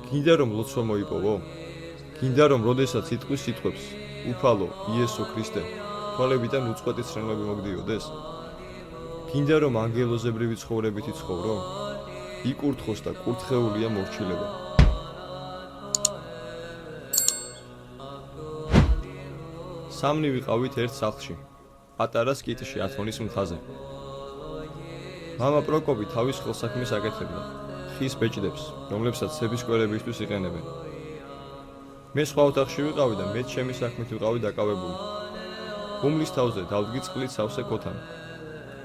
გინდა რომ ლოცვა მოიპოვო? გინდა რომ როდესაც იტყვის სიტყვებს უფალო იესო ქრისტე თვალებიდან უწყვეტი ცრემლები მოგდიოდეს? გინდა რომ ანგელოზებრივი ცხოვრებით იცხოვრო? იკურთხოს და კურთხეულია მორჩილება. სამნი ვიყავით ერთ სახლში, პატარა სკიტში ათონის მთაზე. მამა პროკოპი თავის ხელსაქმეს აკეთებდა, ხის ბეჭდებს, რომლებსაც სებისკვერებისთვის იყენებენ. მე სხვა ოთახში ვიყავი და მეც ჩემი საქმით ვიყავი დაკავებული. ხუმლის თავზე დავდგი წყლით სავსე ქოთანი,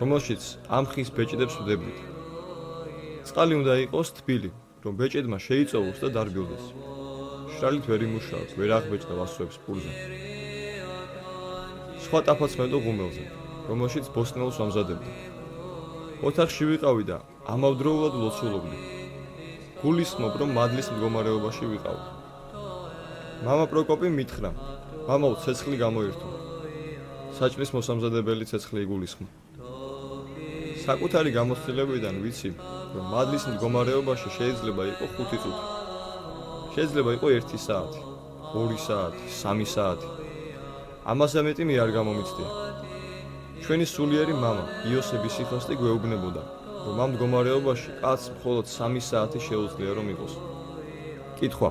რომელშიც ამ ხის ბეჭდებს ვდებდით. წყალი უნდა იყოს თბილი, რომ ბეჭედმა შეიწოვოს და დარბილდეს. შრალით ვერ იმუშავებ, ვერ აღბეჭდა ვასვებს პურზე. სხვა ტაფაც მედო ღუმელზე, რომელშიც ბოსტნეულს ვამზადებდი. ოთახში ვიყავი და ამავდროულად ვლოცულობდი. გულისხმობ, რომ მადლის მდგომარეობაში ვიყავი. მამა პროკოპი მითხრა, მამაო, ცეცხლი გამოირთო. საჭმლის მოსამზადებელი ცეცხლი იგულისხმო. საკუთარი გამოცდილებიდან ვიცი, რომ მადლის მდგომარეობაში შეიძლება იყო 5 წუთი. შეიძლება იყო 1 საათი, 2 საათი, 3 საათი. ამაზე მეტი მე არ გამომიცდია. ჩვენი სულიერი მამა, იოსები სიხასტი გვეუბნებოდა, რომ ამ მდგომარეობაში კაცს მხოლოდ 3 საათი შეუძლია რომ იყოს. კითხვა: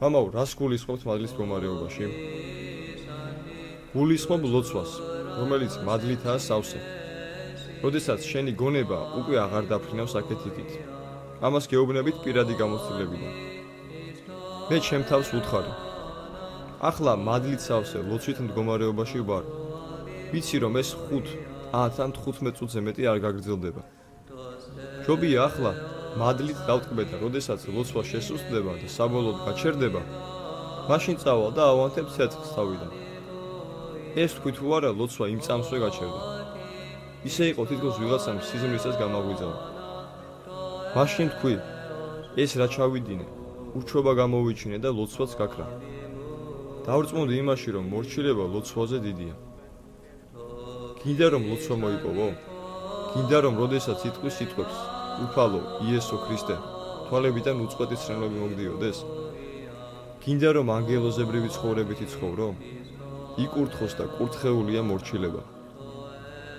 მამაო, რას გულისხმობთ მადლის მდგომარეობაში? გულისხმობ ლოცვას, რომელიც მადლითაა სავსე. როდესაც შენი გონება უკვე აღარ დაფრინავს აქეთ-იქით. ამას გეუბნებით პირადი გამოცდილებიდან. მე ჩემ თავს ვუთხარი. ახლა მადლით სავსე ლოცვით მდგომარეობაში ვარ. ვიცი რომ ეს 5, 10 ან 15 წუთზე მეტი არ გაგრძელდება. ჯობია ახლა მადლით დავტკბე და როდესაც ლოცვა შესუსტდება და საბოლოოდ გაჩერდება, მაშინ წავალ და ავანთებ ცეცხლს თავიდან. ეს თქვი თუ არა ლოცვა იმ წამსვე გაჩერდა. ისე იყო თითქოს ვიღაცამ სიზმრისას გამაგვიძავა. მაშინ თქვი, ეს რა ჩავიდინე, ურჩობა გამოვიჩინე და ლოცვაც გაქრა. დავრწმუნდი იმაში, რომ მორჩილება ლოცვაზე დიდია. გინდა რომ ლოცვა მოიპოვო? გინდა რომ როდესაც იტყვის სიტყვებს უფალო იესო ქრისტე თვალებიდან უწყვეტი ცრემლები მოგდიოდეს? გინდა რომ ანგელოზებრივი ცხოვრებით იცხოვრო? იკურთხოს და კურთხეულია მორჩილება.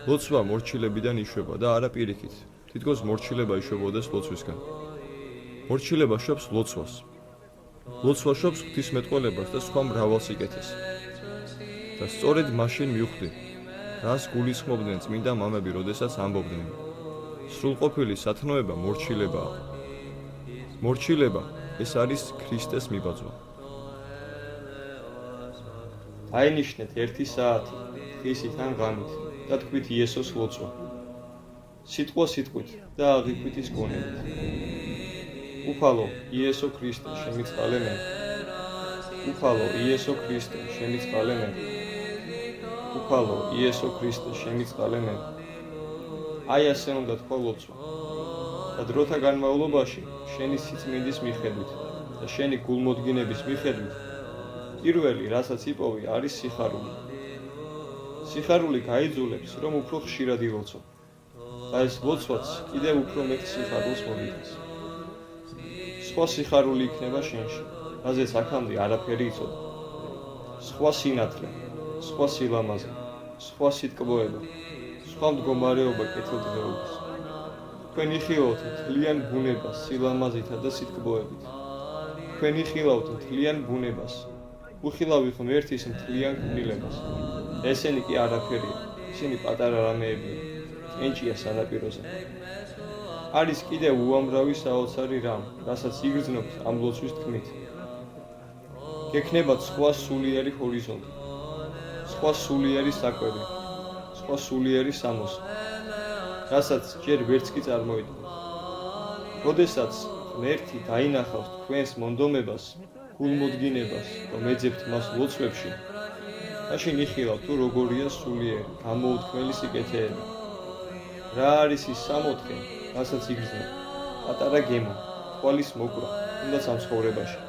ლოცვა მორჩილებიდან იშვება და არა პირიქით. თითქოს მორჩილება იშვებოდეს ლოცვისგან. მორჩილება შობს ლოცვას. ლოცვა შობს ღვთისმეტყველებას და სხვა მრავალ სიკეთეს. და სწორედ მაშინ მივხვდი, რას გულისხმობდნენ წმინდა მამები, როდესაც ამბობდნენ: სრულყოფილი სათნოება მორჩილებაა. მორჩილება ეს არის ქრისტეს მიბაძვა. აინიშნეთ 1 საათი ხისით ან ღამით და თქვით იესოს ლოცვა. სიტყვა სიტყვით და აღიქვით გონებით. უფალო იესო ქრისტე, შემიწყალე მე. უფალო იესო ქრისტე, შემიწყალე მე. უფალო იესო ქრისტე, შემიწყალე მე. აი ასე უნდა თქვა ლოცვა. და დროთა განმავლობაში შენი სიწმინდის მიხედვით და შენი გულმოდგინების მიხედვით პირველი, რასაც იპოვი, არის სიხარული. სიხარული გაიძულებს, რომ უფრო ხშირად ილოცო. და ეს ლოცვაც კიდევ უფრო მეტ სიხარულს მომიტანს. სხვა სიხარული იქნება შენში, რაზეც აქამდე არაფერი იცოდა. სხვა სინათლე, სხვა სილამაზე, სხვა სიტკბოება, სხვა მდგომარეობა კეთილდღეობის. თქვენ იხილავთ მთლიან ბუნებას სილამაზითა და სიტკბოებით. თქვენ იხილავთ მთლიან ბუნებას, უხილავი ღმერთის მთლიან ქმნილებას. ესენი კი არაფერია, ისინი პატარა რამეებია, ჭენჭია სანაპიროზე. არის კიდევ უამრავი საოცარი რამ, რასაც იგრძნობთ ამ ლოცვის თქმით. გექნებათ სხვა სულიერი ჰორიზონტი, სხვა სულიერი საკვები, სხვა სულიერი სამოსი, რასაც ჯერ ვერც კი წარმოიდგინეთ. როდესაც ღმერთი დაინახავს თქვენს მონდომებას, გულმოდგინებას, რომ ეძებთ მას ლოცვებში, მაშინ იხილავ თუ როგორია სულიერი, გამოუთქმელი სიკეთეები. რა არის ის 64, რასაც იგრძნობ? პატარა გემო, თვალის მოკვრა, თუნდაც ამ ცხოვრებაში.